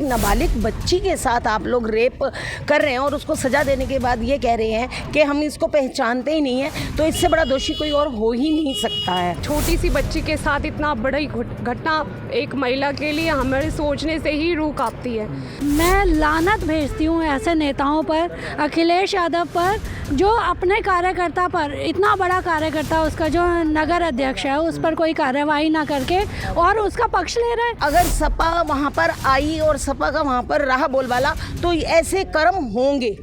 नाबालिग बच्ची के साथ आप लोग रेप कर रहे हैं और उसको सज़ा देने के बाद ये कह रहे हैं कि हम इसको पहचानते ही नहीं हैं, तो इससे बड़ा दोषी कोई और हो ही नहीं सकता है। छोटी सी बच्ची के साथ इतना बड़ी घटना एक महिला के लिए हमारे सोचने से ही रूह कांपती है। मैं लानत भेजती हूँ ऐसे नेताओं पर, अखिलेश यादव पर, जो अपने कार्यकर्ता पर, इतना बड़ा कार्यकर्ता उसका जो नगर अध्यक्ष है उस पर कोई कार्रवाई ना करके और उसका पक्ष ले रहे हैं। अगर सपा वहाँ पर आई और सपा का वहाँ पर रहा बोलबाला तो ऐसे कर्म होंगे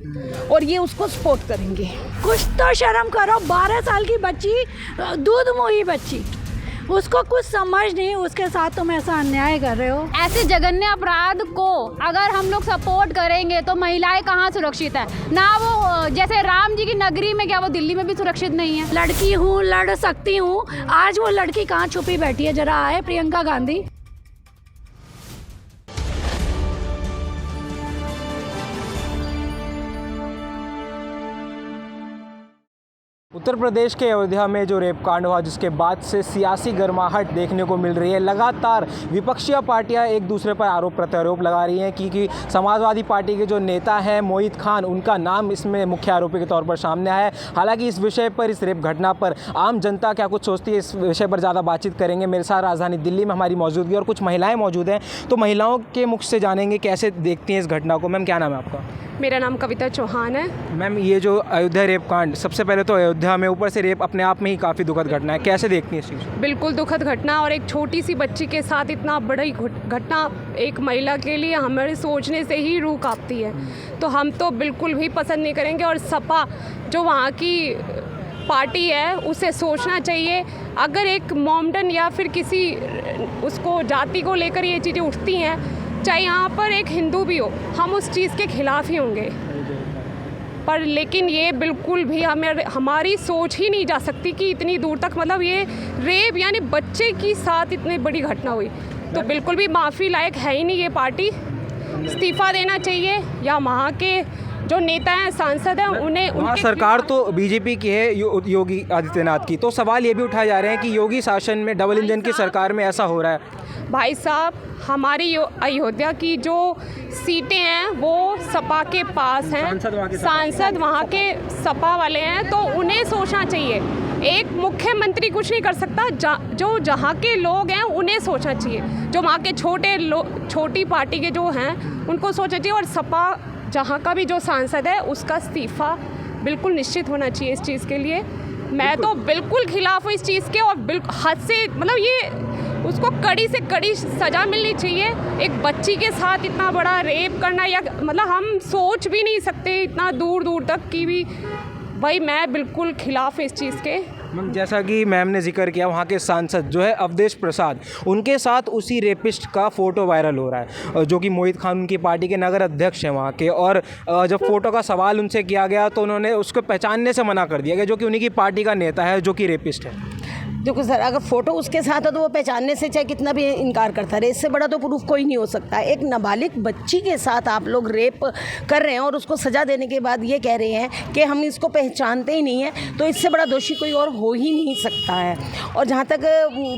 और ये उसको सपोर्ट करेंगे। कुछ तो शर्म करो, 12 साल की बच्ची, दूध मुही बच्ची, उसको कुछ समझ नहीं, उसके साथ तुम ऐसा अन्याय कर रहे हो। ऐसे जघन्य अपराध को अगर हम लोग सपोर्ट करेंगे तो महिलाएं कहाँ सुरक्षित है? ना वो जैसे राम जी की नगरी में, क्या वो दिल्ली में भी सुरक्षित नहीं है? लड़की हूँ, लड़ सकती हूँ। आज वो लड़की कहाँ छुपी बैठी है, जरा आए प्रियंका गांधी। उत्तर प्रदेश के अयोध्या में जो रेप कांड हुआ, जिसके बाद से सियासी गर्माहट देखने को मिल रही है। लगातार विपक्षी पार्टियां एक दूसरे पर आरोप प्रत्यारोप लगा रही हैं कि समाजवादी पार्टी के जो नेता हैं मोहित खान, उनका नाम इसमें मुख्य आरोपी के तौर पर सामने आया है। हालांकि इस विषय पर, इस रेप घटना पर आम जनता क्या कुछ सोचती है, इस विषय पर ज़्यादा बातचीत करेंगे। मेरे साथ राजधानी दिल्ली में हमारी मौजूदगी और कुछ महिलाएँ मौजूद हैं, तो महिलाओं के मुख से जानेंगे कैसे देखती हैं इस घटना को। मैम, क्या नाम है आपका? मेरा नाम कविता चौहान है। मैम, ये जो अयोध्या रेप कांड, सबसे पहले तो अयोध्या में, ऊपर से रेप अपने आप में ही काफ़ी दुखद घटना है, कैसे देखती हैं इस चीज़ को? बिल्कुल दुखद घटना, और एक छोटी सी बच्ची के साथ इतना बड़ी घटना एक महिला के लिए हमारे सोचने से ही रूह कांपती है। तो हम तो बिल्कुल भी पसंद नहीं करेंगे, और सपा जो वहाँ की पार्टी है उसे सोचना चाहिए। अगर एक मॉमडन या फिर किसी उसको जाति को लेकर ये चीज़ें उठती हैं, चाहे यहाँ पर एक हिंदू भी हो, हम उस चीज़ के खिलाफ ही होंगे। पर लेकिन ये बिल्कुल भी हमारी सोच ही नहीं जा सकती कि इतनी दूर तक, मतलब ये रेप यानी बच्चे की साथ इतनी बड़ी घटना हुई, तो बिल्कुल भी माफ़ी लायक है ही नहीं ये पार्टी। इस्तीफ़ा देना चाहिए, या वहाँ के जो नेता हैं, सांसद हैं, उन्हें वहाँ सरकार तो बीजेपी की है, योगी आदित्यनाथ की, तो सवाल ये भी उठाए जा रहे हैं कि योगी शासन में, डबल इंजन की सरकार में ऐसा हो रहा है। भाई साहब, हमारी अयोध्या की जो सीटें हैं वो सपा के पास हैं, सांसद वहाँ के सपा वाले हैं, तो उन्हें सोचना चाहिए। एक मुख्यमंत्री कुछ नहीं कर सकता, जो जहाँ के लोग हैं उन्हें सोचना चाहिए। जो वहाँ के छोटी पार्टी के जो हैं उनको सोचना चाहिए, और सपा जहाँ का भी जो सांसद है उसका इस्तीफ़ा बिल्कुल निश्चित होना चाहिए इस चीज़ के लिए। मैं तो बिल्कुल खिलाफ हूँ इस चीज़ के, और हद से, मतलब ये उसको कड़ी से कड़ी सज़ा मिलनी चाहिए। एक बच्ची के साथ इतना बड़ा रेप करना, या मतलब हम सोच भी नहीं सकते इतना दूर दूर तक की भी। भाई मैं बिल्कुल खिलाफ है इस चीज़ के। जैसा कि मैम ने जिक्र किया, वहाँ के सांसद जो है अवधेश प्रसाद, उनके साथ उसी रेपिस्ट का फ़ोटो वायरल हो रहा है, जो कि मोहित खान उनकी पार्टी के नगर अध्यक्ष हैं वहाँ के। और जब फ़ोटो का सवाल उनसे किया गया तो उन्होंने उसको पहचानने से मना कर दिया गया, जो कि उन्हीं की पार्टी का नेता है, जो कि रेपिस्ट है। देखो सर, अगर फ़ोटो उसके साथ है तो वो पहचानने से चाहे कितना भी इनकार करता रहे, इससे बड़ा तो प्रूफ कोई नहीं हो सकता। एक नाबालिग बच्ची के साथ आप लोग रेप कर रहे हैं और उसको सज़ा देने के बाद ये कह रहे हैं कि हम इसको पहचानते ही नहीं हैं, तो इससे बड़ा दोषी कोई और हो ही नहीं सकता है। और जहाँ तक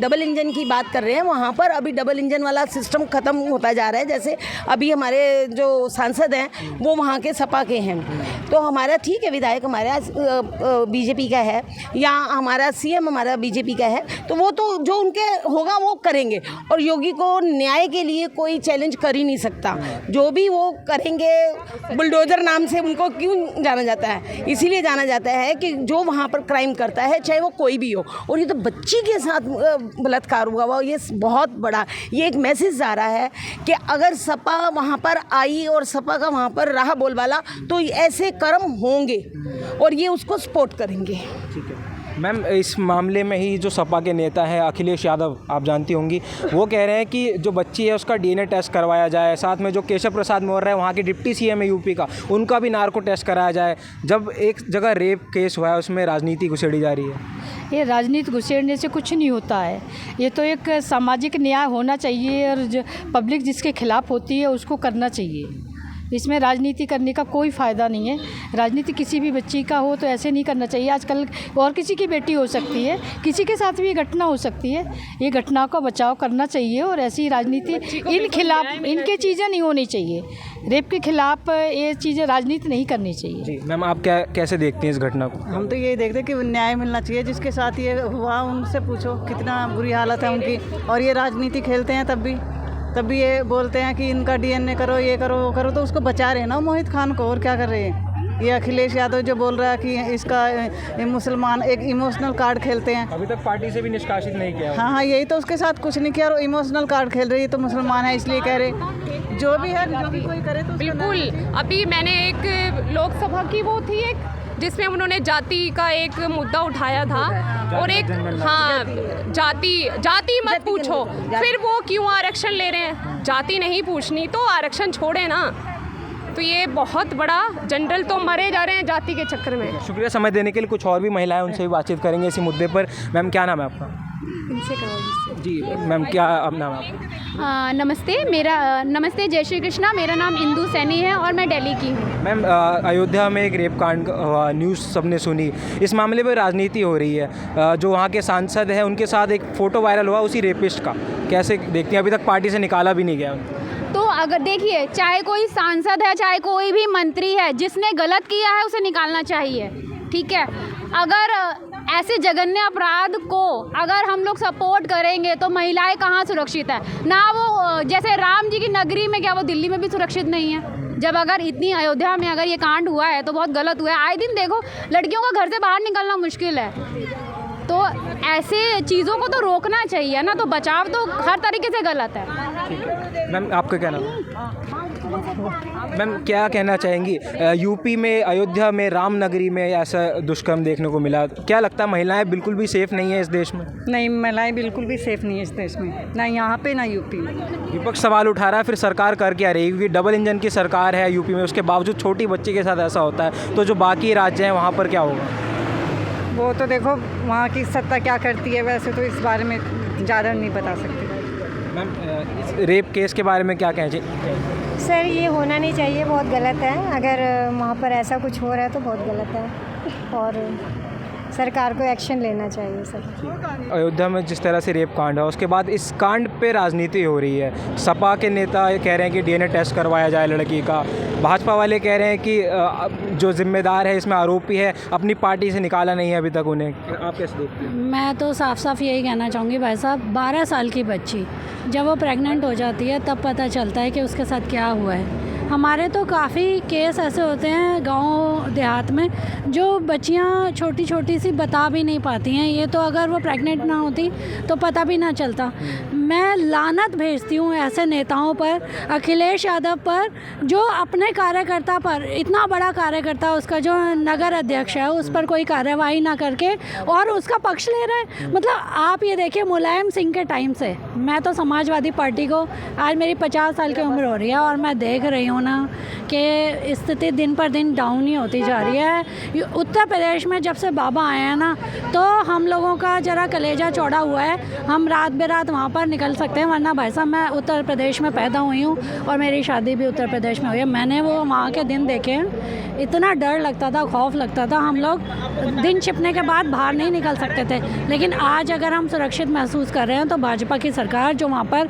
डबल इंजन की बात कर रहे हैं, वहाँ पर अभी डबल इंजन वाला सिस्टम ख़त्म होता जा रहा है। जैसे अभी हमारे जो सांसद हैं वो वहाँ के सपा के हैं, तो हमारा ठीक है, विधायक हमारा बीजेपी का है, या हमारा सीएम हमारा बीजेपी का है, तो वो तो जो उनके होगा वो करेंगे। और योगी को न्याय के लिए कोई चैलेंज कर ही नहीं सकता, जो भी वो करेंगे। बुलडोजर नाम से उनको क्यों जाना जाता है? इसीलिए जाना जाता है कि जो वहाँ पर क्राइम करता है, चाहे वो कोई भी हो। और ये तो बच्ची के साथ बलात्कार हुआ हुआ, ये बहुत बड़ा, ये एक मैसेज आ रहा है कि अगर सपा वहाँ पर आई और सपा का वहाँ पर रहा बोलबाला तो ऐसे कर्म होंगे और ये उसको सपोर्ट करेंगे। ठीक है मैम, इस मामले में ही जो सपा के नेता हैं अखिलेश यादव, आप जानती होंगी, वो कह रहे हैं कि जो बच्ची है उसका डीएनए टेस्ट करवाया जाए। साथ में जो केशव प्रसाद मौर्य है, वहाँ के डिप्टी सीएम है यूपी का, उनका भी नार्को टेस्ट कराया जाए। जब एक जगह रेप केस हुआ है उसमें राजनीति घुसेड़ी जा रही है। ये राजनीति घुसेड़ने से कुछ नहीं होता है। ये तो एक सामाजिक न्याय होना चाहिए, और जो पब्लिक जिसके खिलाफ होती है उसको करना चाहिए। इसमें राजनीति करने का कोई फ़ायदा नहीं है। राजनीति किसी भी बच्ची का हो तो ऐसे नहीं करना चाहिए। आजकल और किसी की बेटी हो सकती है, किसी के साथ भी ये घटना हो सकती है। ये घटनाओं का बचाव करना चाहिए और ऐसी राजनीति इन खिलाफ इनके चीज़ें नहीं होनी चाहिए। रेप के खिलाफ ये चीज़ें राजनीति नहीं करनी चाहिए। जी मैम, आप कैसे देखती हैं इस घटना को? हम तो यही देखते हैं कि न्याय मिलना चाहिए। जिसके साथ ये हुआ उनसे पूछो कितना बुरी हालत है उनकी, और ये राजनीति खेलते हैं तब भी ये बोलते हैं कि इनका DNA करो, ये करो, वो करो। तो उसको बचा रहे हैं ना मोहित खान को, और क्या कर रहे हैं? ये अखिलेश यादव जो बोल रहा है कि इसका मुसलमान एक इमोशनल कार्ड खेलते हैं। अभी तक पार्टी से भी निष्कासित नहीं किया। हाँ, यही तो उसके साथ कुछ नहीं किया और इमोशनल कार्ड खेल रही है। तो मुसलमान है इसलिए कह रहे, जो भी है, जो भी कोई करे तो बिल्कुल। अभी मैंने एक लोकसभा की वो थी एक, जिसमें उन्होंने जाति का एक मुद्दा उठाया था, और एक जाति मत पूछो, फिर वो क्यों आरक्षण ले रहे हैं? जाति नहीं पूछनी तो आरक्षण छोड़े ना। तो ये बहुत बड़ा, जनरल तो मरे जा रहे हैं जाति के चक्कर में। शुक्रिया समय देने के लिए। कुछ और भी महिलाएं, उनसे भी बातचीत करेंगे इसी मुद्दे पर। मैम क्या नाम है आपका? जी मैम, क्या नाम है आपका? नमस्ते, जय श्री कृष्णा। मेरा नाम इंदु सैनी है और मैं दिल्ली की हूँ। मैम, अयोध्या में एक रेप कांड न्यूज़ सबने सुनी। इस मामले में राजनीति हो रही है। जो वहाँ के सांसद हैं उनके साथ एक फ़ोटो वायरल हुआ उसी रेपिस्ट का, कैसे देखती हैं? अभी तक पार्टी से निकाला भी नहीं गया। तो अगर देखिए, चाहे कोई सांसद है, चाहे कोई भी मंत्री है, जिसने गलत किया है उसे निकालना चाहिए, ठीक है। अगर ऐसे जघन्य अपराध को अगर हम लोग सपोर्ट करेंगे तो महिलाएं कहाँ सुरक्षित है? ना वो जैसे राम जी की नगरी में, क्या वो दिल्ली में भी सुरक्षित नहीं है? जब अगर इतनी अयोध्या में अगर ये कांड हुआ है तो बहुत गलत हुआ है। आए दिन देखो लड़कियों का घर से बाहर निकलना मुश्किल है। तो ऐसे चीज़ों को तो रोकना चाहिए ना। तो बचाव तो हर तरीके से गलत है। मैम आपका क्या नाम है? मैम क्या कहना चाहेंगी? यूपी में, अयोध्या में, रामनगरी में ऐसा दुष्कर्म देखने को मिला। क्या लगता है महिलाएं बिल्कुल भी सेफ़ नहीं है इस देश में? नहीं, महिलाएं बिल्कुल भी सेफ नहीं है इस देश में, ना यहाँ पे ना यूपी में। विपक्ष सवाल उठा रहा है, फिर सरकार कर क्या रही? क्योंकि डबल इंजन की सरकार है यूपी में, उसके बावजूद छोटी बच्ची के साथ ऐसा होता है, तो जो बाकी राज्य हैं वहाँ पर क्या होगा? वो तो देखो वहाँ की सत्ता क्या करती है। वैसे तो इस बारे में ज़्यादा नहीं बता सकते। मैम, इस रेप केस के बारे में क्या कहना चाहिए? सर, ये होना नहीं चाहिए, बहुत गलत है। अगर वहाँ पर ऐसा कुछ हो रहा है तो बहुत गलत है और सरकार को एक्शन लेना चाहिए सर। अयोध्या में जिस तरह से रेप कांड है, उसके बाद इस कांड पे राजनीति हो रही है। सपा के नेता कह रहे हैं कि DNA टेस्ट करवाया जाए लड़की का। भाजपा वाले कह रहे हैं कि जो जिम्मेदार है इसमें आरोपी है, अपनी पार्टी से निकाला नहीं है अभी तक उन्हें। आप कैसे देखते हैं? मैं तो साफ साफ यही कहना चाहूँगी भाई साहब, 12 साल की बच्ची जब वो प्रेग्नेंट हो जाती है तब पता चलता है कि उसके साथ क्या हुआ है। हमारे तो काफ़ी केस ऐसे होते हैं गांव देहात में, जो बच्चियां छोटी छोटी सी बता भी नहीं पाती हैं। ये तो अगर वो प्रेग्नेंट ना होती तो पता भी ना चलता। मैं लानत भेजती हूँ ऐसे नेताओं पर, अखिलेश यादव पर, जो अपने कार्यकर्ता पर, इतना बड़ा कार्यकर्ता उसका जो नगर अध्यक्ष है उस पर कोई कार्यवाही ना करके और उसका पक्ष ले रहे हैं। मतलब आप ये देखिए, मुलायम सिंह के टाइम से मैं तो समाजवादी पार्टी को, आज मेरी 50 साल की उम्र हो रही है और मैं देख रही हूँ ना कि स्थिति दिन पर दिन डाउन ही होती जा रही है। उत्तर प्रदेश में जब से बाबा आए हैं ना, तो हम लोगों का ज़रा कलेजा चौड़ा हुआ है। हम रात बेरात वहाँ पर निकल सकते हैं, वरना भाई साहब मैं उत्तर प्रदेश में पैदा हुई हूँ और मेरी शादी भी उत्तर प्रदेश में हुई है। मैंने वो वहाँ के दिन देखे हैं, इतना डर लगता था, खौफ लगता था। हम लोग दिन छिपने के बाद बाहर नहीं निकल सकते थे। लेकिन आज अगर हम सुरक्षित महसूस कर रहे हैं तो भाजपा की सरकार जो वहाँ पर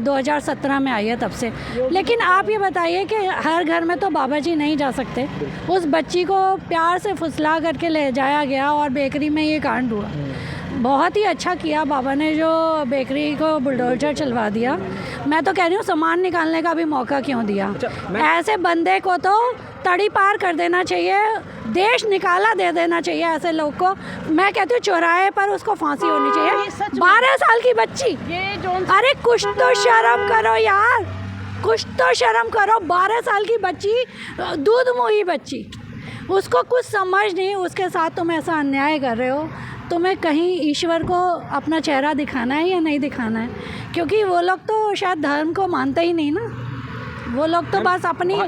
2017 में आई है तब से। लेकिन आप ये बताइए कि हर घर में तो बाबा जी नहीं जा सकते। उस बच्ची को प्यार से फुसला करके ले जाया गया और बेकरी में ये कांड हुआ। बहुत ही अच्छा किया बाबा ने जो बेकरी को बुलडोजर चलवा दिया। मैं तो कह रही हूँ सामान निकालने का भी मौका क्यों दिया? ऐसे बंदे को तो तड़ी पार कर देना चाहिए, देश निकाला दे देना चाहिए ऐसे लोग को। मैं कहती हूँ चौराहे पर उसको फांसी होनी चाहिए। 12 साल की बच्ची, अरे कुछ तो शर्म करो यार, कुछ तो शर्म करो। 12 साल की बच्ची, दूध मुही बच्ची, उसको कुछ समझ नहीं, उसके साथ तुम ऐसा अन्याय कर रहे हो। तुम्हें कहीं ईश्वर को अपना चेहरा दिखाना है या नहीं दिखाना है? क्योंकि वो लोग तो शायद धर्म को मानते ही नहीं ना। वो लोग तो बस अपनी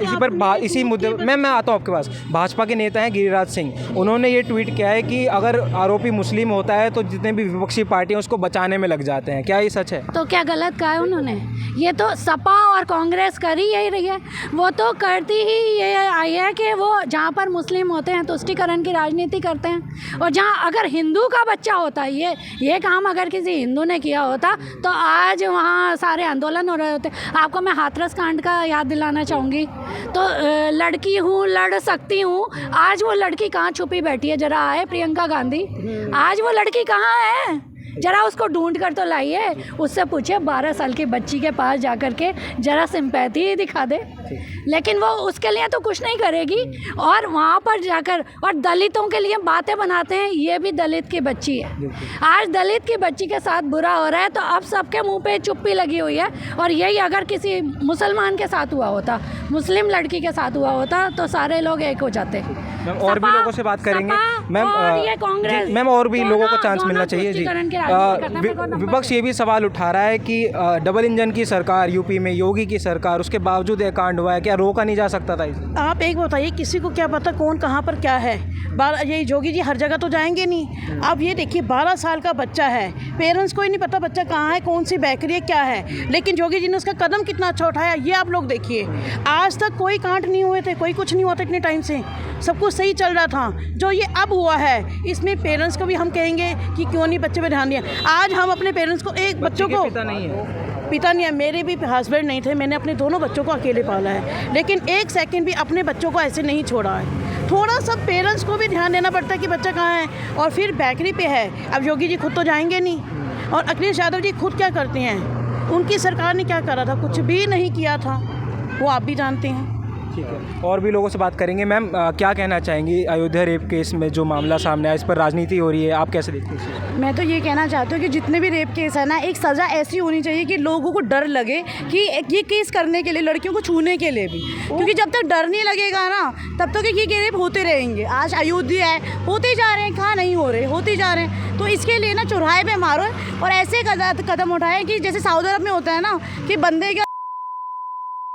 इसी मुद्दे मैं आता हूँ आपके पास। भाजपा के नेता हैं गिरिराज सिंह, उन्होंने ये ट्वीट किया है कि अगर आरोपी मुस्लिम होता है तो जितने भी विपक्षी पार्टियां उसको बचाने में लग जाते हैं। क्या ये सच है? तो क्या गलत कहा है उन्होंने? ये तो सपा और कांग्रेस कर ही यही रही है। वो तो करती ही ये आई है कि वो जहाँ पर मुस्लिम होते हैं तुष्टीकरण की राजनीति करते हैं, और जहाँ अगर हिंदू का बच्चा होता है, ये काम अगर किसी हिंदू ने किया होता तो आज वहाँ सारे आंदोलन हो रहे होते। आपको मैं हाथरस कांड का याद दिलाना चाहूँगी। तो लड़की हूँ, लड़ सकती हूँ, आज वो लड़की कहाँ छुपी बैठी है? जरा आए प्रियंका गांधी, आज वो लड़की कहाँ है? जरा उसको ढूंढ कर तो लाइए, उससे पूछिए 12 साल की बच्ची के पास जाकर के जरा सिंपैथी ही दिखा दे। लेकिन वो उसके लिए तो कुछ नहीं करेगी, और वहाँ पर जाकर और दलितों के लिए बातें बनाते हैं। ये भी दलित की बच्ची है, आज दलित की बच्ची के साथ बुरा हो रहा है तो अब सबके मुंह पे चुप्पी लगी हुई है। और यही अगर किसी मुसलमान के साथ हुआ होता, मुस्लिम लड़की के साथ हुआ होता तो सारे लोग एक हो जाते। मैम और भी लोगों से बात करेंगे मैम, ये कांग्रेस मैम और भी लोगों को चांस मिलना चाहिए जी। विपक्ष ये भी सवाल उठा रहा है कि डबल इंजन की सरकार यूपी में, योगी की सरकार, उसके बावजूद ये कांड हुआ है, क्या रोका नहीं जा सकता था इसे? आप एक बताइए, किसी को क्या पता कौन कहाँ पर क्या है? ये जोगी जी हर जगह तो जाएंगे नहीं। अब ये देखिए 12 साल का बच्चा है, पेरेंट्स को ही नहीं पता बच्चा कहाँ है, कौन सी बेकरी है, क्या है, लेकिन जोगी जी ने उसका कदम कितना अच्छा उठाया, ये आप लोग देखिए। आज तक कोई कांड नहीं हुए थे, कोई कुछ नहीं हुआ था इतने टाइम से, सब कुछ सही चल रहा था। जो ये अब हुआ है इसमें पेरेंट्स को भी हम कहेंगे कि क्यों नहीं बच्चे पे ध्यान दिया। आज हम अपने पेरेंट्स को, एक बच्चों को पिता नहीं है, मेरे भी हस्बैंड नहीं थे, मैंने अपने दोनों बच्चों को अकेले पाला है, लेकिन एक सेकंड भी अपने बच्चों को ऐसे नहीं छोड़ा है। थोड़ा सा पेरेंट्स को भी ध्यान देना पड़ता है कि बच्चा कहाँ है। और फिर बेकरी पे है, अब योगी जी खुद तो जाएंगे नहीं, और अखिलेश यादव जी खुद क्या करते हैं? उनकी सरकार ने क्या करा था? कुछ भी नहीं किया था, वो आप भी जानते हैं। ठीक है, और भी लोगों से बात करेंगे। मैम क्या कहना चाहेंगी अयोध्या रेप केस में जो मामला सामने आया, इस पर राजनीति हो रही है, आप कैसे देखते हैं? मैं तो ये कहना चाहती हूँ कि जितने भी रेप केस है ना, एक सज़ा ऐसी होनी चाहिए कि लोगों को डर लगे कि ये केस करने के लिए, लड़कियों को छूने के लिए भी, क्योंकि जब तक डर नहीं लगेगा ना तब तक ये रेप होते रहेंगे। आज अयोध्या है, होते जा रहे हैं, कहाँ नहीं हो रहे, होते जा रहे हैं। तो इसके लिए ना चौराहे पे मारो और ऐसे कदम उठाएं कि जैसे सऊदी अरब में होता है ना कि बंदे का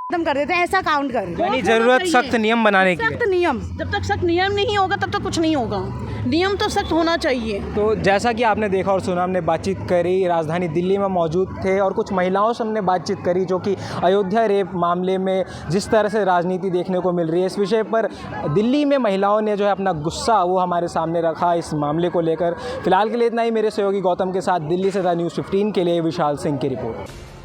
खत्म कर देते हैं, ऐसा काउंट करें। यानी जरूरत सख्त नियम बनाने की, सख्त नियम, जब तक सख्त नियम नहीं होगा तब तक कुछ नहीं होगा। नियम तो सख्त होना चाहिए। तो जैसा कि आपने देखा और सुना, हमने बातचीत करी, राजधानी दिल्ली में मौजूद थे और कुछ महिलाओं से हमने बातचीत करी जो कि अयोध्या रेप मामले में जिस तरह से राजनीति देखने को मिल रही है, इस विषय पर दिल्ली में महिलाओं ने जो है अपना गुस्सा वो हमारे सामने रखा इस मामले को लेकर। फिलहाल के लिए इतना ही। मेरे सहयोगी गौतम के साथ दिल्ली से द न्यूज़ 15 के लिए विशाल सिंह की रिपोर्ट।